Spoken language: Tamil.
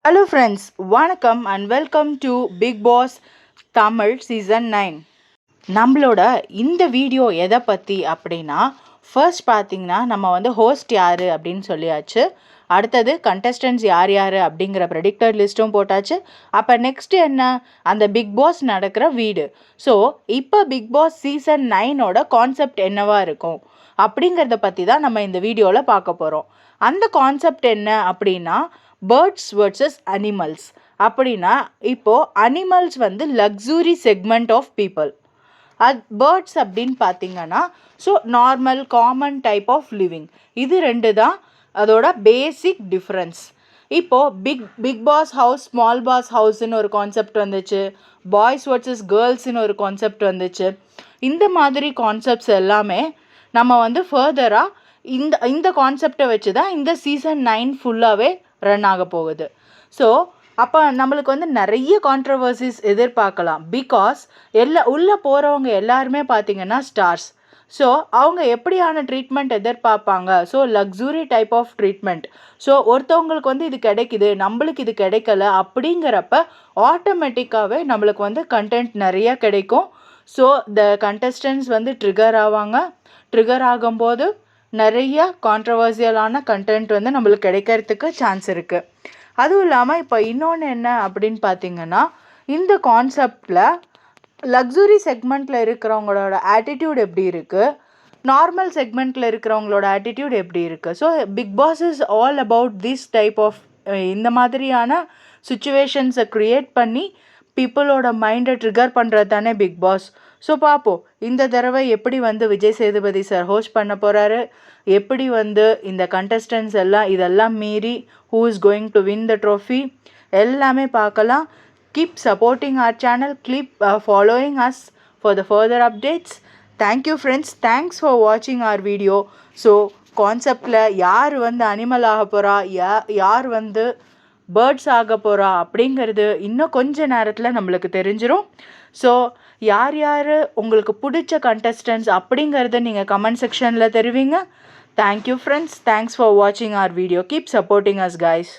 Hello friends, வணக்கம் and welcome to Big Boss Tamil season 9. நம்மளோட இந்த வீடியோ எதை பற்றி அப்படின்னா, ஃபர்ஸ்ட் பார்த்தீங்கன்னா நம்ம வந்து ஹோஸ்ட் யார் அப்படின்னு சொல்லியாச்சு. அடுத்தது கண்டஸ்டன்ட்ஸ் யார் யார் அப்படிங்கிற ப்ரெடிக்டட் லிஸ்ட்டும் போட்டாச்சு. அப்போ நெக்ஸ்ட் என்ன, அந்த பிக் பாஸ் நடக்கிற வீடு. ஸோ இப்போ பிக் பாஸ் சீசன் 9ஓட கான்செப்ட் என்னவா இருக்கும் அப்படிங்கிறத பற்றி தான் நம்ம இந்த வீடியோவில் பார்க்க போகிறோம். அந்த கான்செப்ட் என்ன அப்படின்னா, பேர்ட்ஸ் வர்சஸ் அனிமல்ஸ். அப்படின்னா இப்போது அனிமல்ஸ் வந்து luxury segment of people, birds அப்படின்னு பார்த்தீங்கன்னா so normal common type of living. இது ரெண்டு தான் அதோட பேசிக் டிஃப்ரென்ஸ். இப்போது big boss house, small boss ஹவுஸ்ன்னு ஒரு கான்செப்ட் வந்துச்சு, பாய்ஸ் வர்சஸ் கேர்ள்ஸ்ன்னு ஒரு கான்செப்ட் வந்துச்சு. இந்த மாதிரி கான்செப்ட்ஸ் எல்லாமே நம்ம வந்து ஃபர்தராக இந்த கான்செப்டை வச்சு தான் இந்த சீசன் 9 ஃபுல்லாகவே ரன் ஆக போகுது. ஸோ அப்போ நம்மளுக்கு வந்து நிறைய கான்ட்ரவர்சிஸ் எதிர்பார்க்கலாம். பிகாஸ் உள்ளே போகிறவங்க எல்லாருமே பார்த்திங்கன்னா ஸ்டார்ஸ். ஸோ அவங்க எப்படியான ட்ரீட்மெண்ட் எதிர்பார்ப்பாங்க? So luxury type of treatment. So ஒருத்தவங்களுக்கு வந்து இது கிடைக்குது, நம்மளுக்கு இது கிடைக்கல அப்படிங்கிறப்ப ஆட்டோமேட்டிக்காகவே நம்மளுக்கு வந்து கண்டென்ட் நிறைய கிடைக்கும். ஸோ த கண்டஸ்டன்ஸ் வந்து ட்ரிகர் ஆவாங்க. ட்ரிகர் ஆகும்போது நிறைய கான்ட்ரவர்சியலான கண்டென்ட் வந்து நம்மளுக்கு கிடைக்கிறதுக்கு சான்ஸ் இருக்குது. அதுவும் இல்லாமல் இப்போ இன்னொன்று என்ன அப்படின்னு பார்த்தீங்கன்னா, இந்த கான்செப்டில் லக்ஸுரி செக்மெண்ட்டில் இருக்கிறவங்களோட ஆட்டிடியூட் எப்படி இருக்குது, நார்மல் செக்மெண்ட்டில் இருக்கிறவங்களோட ஆட்டிடியூட் எப்படி இருக்குது. So Bigg Boss is all about this type of இந்த மாதிரியான சுச்சுவேஷன்ஸை க்ரியேட் பண்ணி பீப்புளோட மைண்டை ட்ரிகர் பண்ணுறது தானே பிக் பாஸ். ஸோ பார்ப்போம் இந்த தடவை எப்படி வந்து விஜய் சேதுபதி சார் ஹோஸ்ட் பண்ண போகிறாரு, எப்படி வந்து இந்த கண்டஸ்டன்ஸ் எல்லாம் இதெல்லாம் மீறி who is going to win the trophy எல்லாமே பார்க்கலாம். Keep supporting our channel, keep following us for the further updates. Thank you friends, thanks for வாட்சிங் அவர் வீடியோ. ஸோ கான்செப்டில் யார் வந்து அனிமல் ஆக போகிறா, யார் வந்து பேர்ட்ஸ் ஆக போகிறா அப்படிங்கிறது இன்னும் கொஞ்ச நேரத்தில் நம்மளுக்கு தெரிஞ்சிடும். ஸோ யார் யார் உங்களுக்கு பிடிச்ச கண்டஸ்டன்ஸ் அப்படிங்கிறத நீங்கள் கமெண்ட் செக்ஷனில் தெரிவிங்க. தேங்க்யூ ஃப்ரெண்ட்ஸ், தேங்க்ஸ் ஃபார் வாட்சிங் our video. Keep supporting us guys.